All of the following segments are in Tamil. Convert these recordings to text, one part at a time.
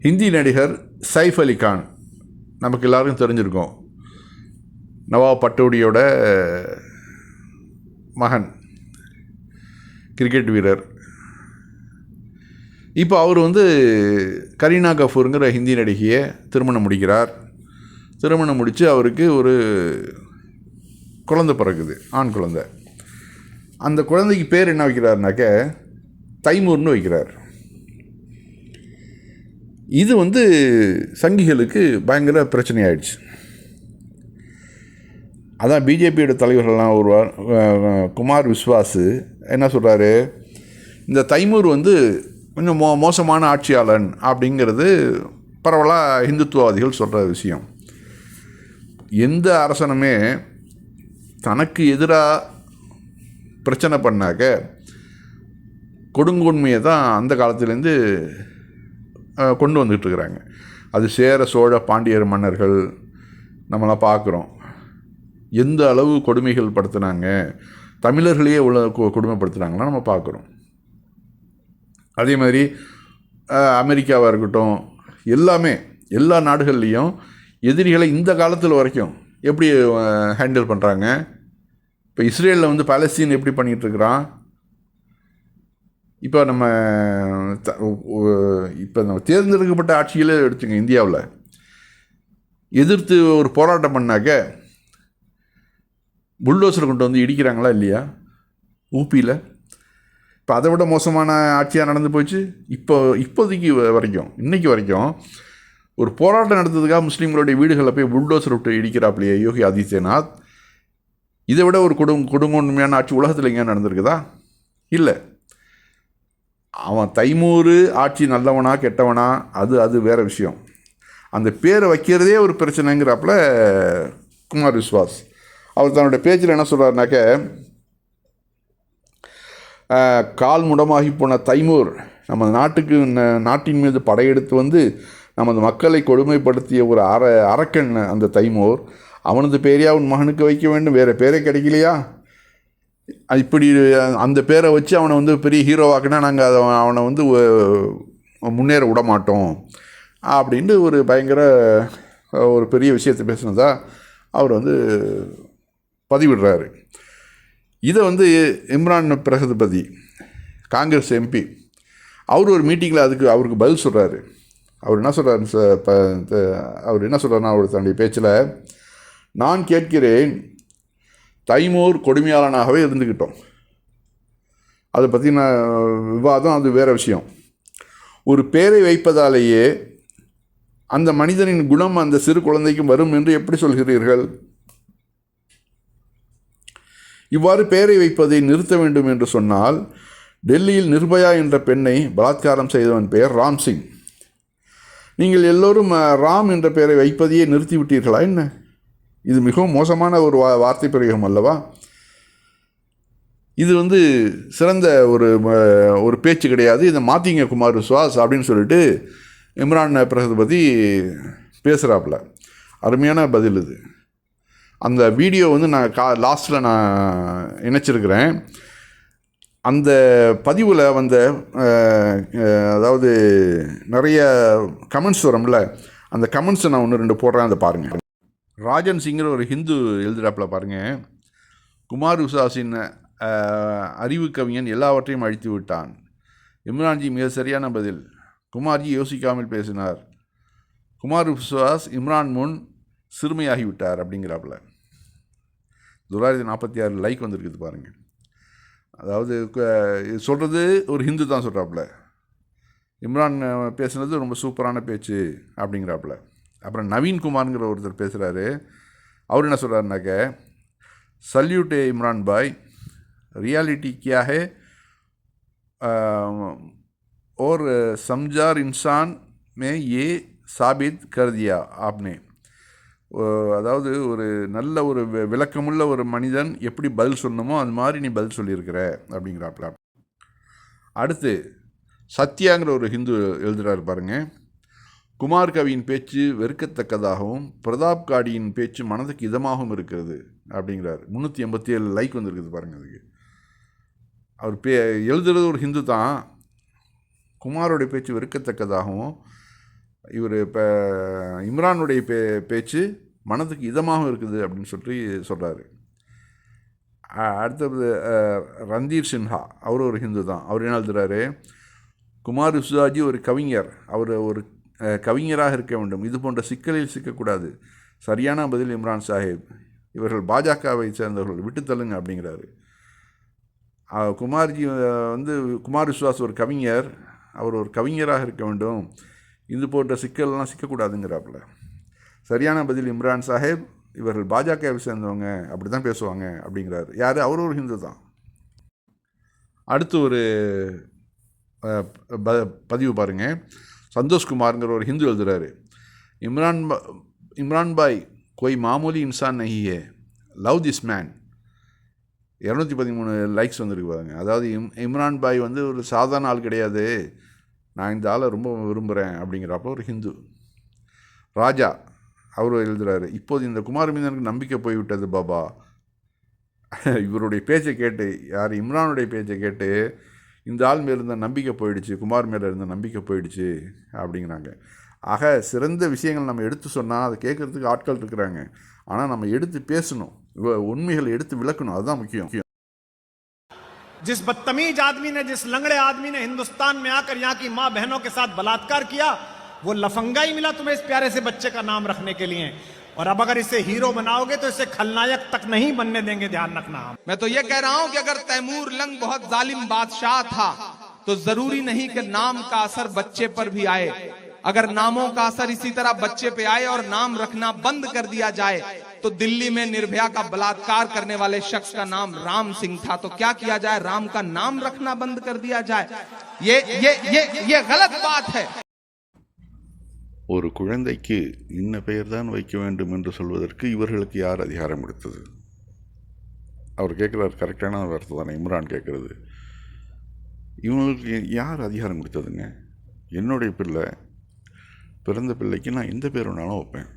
ஹிந்தி நடிகர் சைஃப் அலி கான் நமக்கு எல்லாருக்கும் தெரிஞ்சிருக்கோம். நவாப் பட்டோடியோட மகன், கிரிக்கெட் வீரர். இப்போ அவர் கரீனா கபூருங்கிற ஹிந்தி நடிகையை திருமணம் முடிக்கிறார். திருமணம் முடித்து அவருக்கு ஒரு குழந்தை பிறகுது, ஆண் குழந்தை. அந்த குழந்தைக்கு பேர் என்ன வைக்கிறாருனாக்க தைமூர்னு வைக்கிறார். இது சங்கிகளுக்கு பயங்கர பிரச்சனை ஆயிடுச்சு. அதான் பிஜேபியோட தலைவர்கள்லாம் குமார் விஸ்வாஸ் என்ன சொல்கிறாரு, இந்த தைமூர் கொஞ்சம் மோசமான ஆட்சியாளன் அப்படிங்கிறது பரவலாக இந்துத்துவவாதிகள் சொல்கிற விஷயம். எந்த அரசனுமே தனக்கு எதிராக பிரச்சனை பண்ணாக்க கொடுங்கோன்மையை தான் அந்த காலத்துலேருந்து கொண்டு வந்துட்டுருக்குறாங்க. அது சேர சோழ பாண்டியர் மன்னர்கள் நம்மளாம் பார்க்குறோம். எந்த அளவு கொடுமைகள் படுத்தினாங்க, தமிழர்களையே உள்ள கொடுமைப்படுத்துனாங்கன்னா நம்ம பார்க்குறோம். அதே மாதிரி அமெரிக்காவாக இருக்கட்டும், எல்லா நாடுகள்லேயும் எதிரிகளை இந்த காலத்தில் வரைக்கும் எப்படி ஹேண்டில் பண்ணுறாங்க. இப்போ இஸ்ரேலில் பாலஸ்தீன் எப்படி பண்ணிகிட்ருக்குறான். இப்போ நம்ம தேர்ந்தெடுக்கப்பட்ட ஆட்சிகளே எடுத்துங்க, இந்தியாவில் எதிர்த்து ஒரு போராட்டம் பண்ணாக்க புல்டோசர் கொண்டு இடிக்கிறாங்களா இல்லையா ஊபியில். இப்போ அதை விட மோசமான ஆட்சியாக நடந்து போச்சு. இப்போதைக்கு வரைக்கும், இன்றைக்கி வரைக்கும் ஒரு போராட்டம் நடத்துறதுக்காக முஸ்லீம்களுடைய வீடுகளில் போய் புல்டோசர் விட்டு இடிக்கிறாப்லையே யோகி ஆதித்யநாத். இதை விட ஒரு கொடுங்கோன்மையான ஆட்சி உலகத்தில் எங்கேயா நடந்திருக்குதா? இல்லை. அவன் தைமூர் ஆட்சி நல்லவனா கெட்டவனா அது வேறு விஷயம். அந்த பேரை வைக்கிறதே ஒரு பிரச்சனைங்கிறாப்புல குமார் விஸ்வாஸ். அவர் தன்னுடைய பேச்சில் என்ன சொல்கிறாருனாக்க, கால் முடமாகி போன தைமூர் நம்ம நாட்டின் மீது படையெடுத்து நமது மக்களை கொடுமைப்படுத்திய ஒரு அரக்கன் அந்த தைமூர். அவனது பேரையா உன் மகனுக்கு வைக்க வேண்டும், வேறு பேரே கிடைக்கலையா? இப்படி அந்த பேரை வச்சு அவனை பெரிய ஹீரோவாக்குனா நாங்கள் அவனை முன்னேற விட மாட்டோம் அப்படின்ட்டு ஒரு பயங்கர ஒரு பெரிய விஷயத்தை பேசுனதா அவர் பதிவிடுறாரு. இதை இம்ரான் பிரகதிபதி, காங்கிரஸ் எம்பி, அவர் ஒரு மீட்டிங்கில் அவருக்கு பதில் சொல்கிறாரு. அவர் என்ன சொல்கிறாருன்னா அவர் தன்னுடைய பேச்சில், நான் கேட்கிறேன், தைமூர் கொடுமையாளனாகவே இருந்துக்கிட்டோம், அதை பற்றின விவாதம் அது வேறு விஷயம். ஒரு பேரை வைப்பதாலேயே அந்த மனிதனின் குணம் அந்த சிறு குழந்தைக்கும் வரும் என்று எப்படி சொல்கிறீர்கள்? இவ்வாறு பெயரை வைப்பதை நிறுத்த வேண்டும் என்று சொன்னால், டெல்லியில் நிர்பயா என்ற பெண்ணை பலாத்காரம் செய்தவன் பெயர் ராம்சிங். நீங்கள் எல்லோரும் ராம் என்ற பெயரை வைப்பதையே நிறுத்திவிட்டீர்களா என்ன? இது மிகவும் மோசமான ஒரு வார்த்தை பிரயோகம் அல்லவா? இது சிறந்த ஒரு பேச்சு கிடையாது. இதை மாற்றிங்க குமார் விஸ்வாஸ் அப்படின்னு சொல்லிட்டு இம்ரான் பிரகதிபதி பேசுகிறாப்புல. அருமையான பதில் இது. அந்த வீடியோ நான் லாஸ்ட்டில் நான் இணைச்சிருக்கிறேன். அந்த பதிவில் அதாவது நிறைய கமெண்ட்ஸ் வரும்ல, அந்த கமெண்ட்ஸை நான் 1-2 போடுறேன், அதை பாருங்கள். ராஜன் சிங்கிற ஒரு ஹிந்து எழுதுகிறாப்பில் பாருங்கள். குமார் விஸ்வாஸின் அறிவு கவிஞன் எல்லாவற்றையும் அழித்து விட்டான். இம்ரான்ஜி மிக சரியான பதில். குமார்ஜி யோசிக்காமல் பேசினார். குமார் விஸ்வாஸ் இம்ரான் முன் சிறுமையாகிவிட்டார் அப்படிங்கிறாப்புல. 946 லைக் வந்திருக்குது பாருங்கள். அதாவது சொல்கிறது ஒரு ஹிந்து தான் சொல்கிறாப்புல. இம்ரான் பேசுனது ரொம்ப சூப்பரான பேச்சு அப்படிங்கிறாப்புல. அப்புறம் நவீன்குமார்ங்கிற ஒருத்தர் பேசுகிறாரு. அவர் என்ன சொல்கிறாருனாக்க, சல்யூட் இம்ரான் பாய், रियलिटी क्या है और समझदार इंसान में ये साबित कर दिया आपने. அதாவது ஒரு நல்ல ஒரு விளக்கமுள்ள ஒரு மனிதன் எப்படி பதில் சொல்லணுமோ அது மாதிரி நீ பதில் சொல்லியிருக்கிற அப்படிங்கிறாப்புல. அடுத்து சத்யாங்கிற ஒரு ஹிந்து எழுதுகிறார் பாருங்க. குமார் கவியின் பேச்சு வெறுக்கத்தக்கதாகவும் பிரதாப் காடியின் பேச்சு மனதுக்கு இதமாகவும் இருக்கிறது அப்படிங்கிறார். 387 லைக் வந்துருக்குது பாருங்கள். அதுக்கு அவர் எழுதுறது ஒரு ஹிந்து தான். குமாரோடைய பேச்சு வெறுக்கத்தக்கதாகவும் இவர் இப்போ இம்ரானுடைய பேச்சு மனதுக்கு இதமாக இருக்குது அப்படின்னு சொல்லி சொல்கிறாரு. அடுத்தது ரந்தீர் சின்ஹா, அவர் ஒரு ஹிந்து தான். அவர் என்ன எழுதுகிறாரு, குமார் விஸ்வாஜி ஒரு கவிஞர், அவர் ஒரு கவிஞராக இருக்க வேண்டும், இது போன்ற சிக்கலில் சிக்கக்கூடாது. சரியான பதில் இம்ரான் சாஹிப், இவர்கள் பாஜகவை சேர்ந்தவர்கள், விட்டு தள்ளுங்க அப்படிங்கிறாரு. குமார்ஜி குமார் விஸ்வாஸ் ஒரு கவிஞர், அவர் ஒரு கவிஞராக இருக்க வேண்டும், இது போன்ற சிக்கல்லாம் சிக்கக்கூடாதுங்கிறாப்புல. சரியான பதில் இம்ரான் சாஹிப், இவர்கள் பாஜகவை சேர்ந்தவங்க, அப்படி தான் பேசுவாங்க அப்படிங்கிறாரு. யார்? அவர் ஒரு ஹிந்து தான். அடுத்து ஒரு பதிவு பாருங்கள். சந்தோஷ்குமாருங்கிற ஒரு ஹிந்து எழுதுகிறாரு, இம்ரான் பாய் கோய் மாமூலி இன்சான் நஹி ஹே, லவ் திஸ் மேன். 213 லைக்ஸ் வந்துருக்கு பாருங்க. அதாவது இம்ரான் பாய் ஒரு சாதாரண ஆள் கிடையாது, நான் இந்த ஆளை ரொம்ப விரும்புகிறேன் அப்படிங்கிறப்ப ஒரு ஹிந்து. ராஜா அவர் எழுதுகிறாரு, இப்போது இந்த குமார் மீது எனக்கு நம்பிக்கை போய்விட்டது பாபா. இவருடைய பேச்சை கேட்டு, யார் இம்ரானுடைய பேச்சை கேட்டு இந்த ஆள் மேலே இருந்த நம்பிக்கை போயிடுச்சு, குமார் மேலே இருந்த நம்பிக்கை போயிடுச்சு அப்படிங்கிறாங்க. ஆக சிறந்த விஷயங்கள் நம்ம எடுத்து சொன்னால் அதை கேட்குறதுக்கு ஆட்கள் இருக்கிறாங்க. ஆனால் நம்ம எடுத்து பேசணும், உண்மைகளை எடுத்து விளக்கணும், அதுதான் முக்கியம். जिस बदतमीज आदमी ने, जिस लंगड़े आदमी ने हिंदुस्तान में आकर यहाँ की माँ बहनों के साथ बलात्कार किया, वो लफंगा ही मिला तुम्हें इस प्यारे से बच्चे का नाम रखने के लिए। और अब अगर इसे हीरो बनाओगे तो इसे खलनायक तक नहीं बनने देंगे, ध्यान रखना। मैं तो ये कह रहा हूं कि अगर तैमूर लंग बहुत जालिम बादशाह था तो जरूरी नहीं कि नाम का असर बच्चे पर भी आए। अगर नामों का असर इसी तरह बच्चे पे आए और नाम रखना बंद कर दिया जाए, तो दिल्ली में निर्भया का बलात्कार करने वाले शख्स का नाम राम सिंह था, तो क्या किया जाए? राम का नाम रखना बंद कर दिया जाए? ये गलत बात है। ஒரு குழந்தைக்கு இன்ன பெயர் தான் வைக்க வேண்டும் என்று சொல்வதற்கு இவர்களுக்கு யார் அதிகாரம் கொடுத்தது? அவர் கேட்குறாரு, கரெக்டான வார்த்தை தானே இம்ரான் கேட்குறது. இவங்களுக்கு யார் அதிகாரம் கொடுத்ததுங்க? என்னுடைய பிள்ளை, பிறந்த பிள்ளைக்கு நான் எந்த பேர் வேணாலும் வைப்பேன்,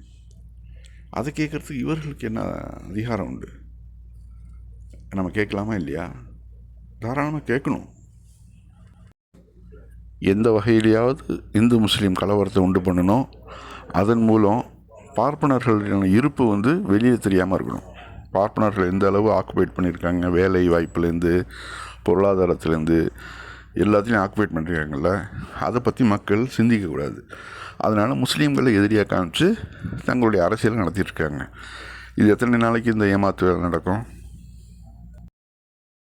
அதை கேட்குறதுக்கு இவர்களுக்கு என்ன அதிகாரம் உண்டு? நம்ம கேட்கலாமா இல்லையா? தாராளமாக கேட்கணும். எந்த வகையிலேயாவது இந்து முஸ்லீம் கலவரத்தை உண்டு பண்ணணும், அதன் மூலம் பார்ப்பனர்களின் இருப்பு வெளியே தெரியாமல் இருக்கணும். பார்ப்பனர்கள் எந்த அளவு ஆக்குபைட் பண்ணியிருக்காங்க, வேலை வாய்ப்புலேருந்து பொருளாதாரத்துலேருந்து எல்லாத்தையும் ஆக்குபைட் பண்ணியிருக்காங்கல்ல, அதை பற்றி மக்கள் சிந்திக்கக்கூடாது. அதனால் முஸ்லீம்களை எதிரியாக காமிச்சு தங்களுடைய அரசியலை நடத்திட்டுருக்காங்க. இது எத்தனை நாளைக்கு இந்த ஏமாத்து வேலை நடக்கும்?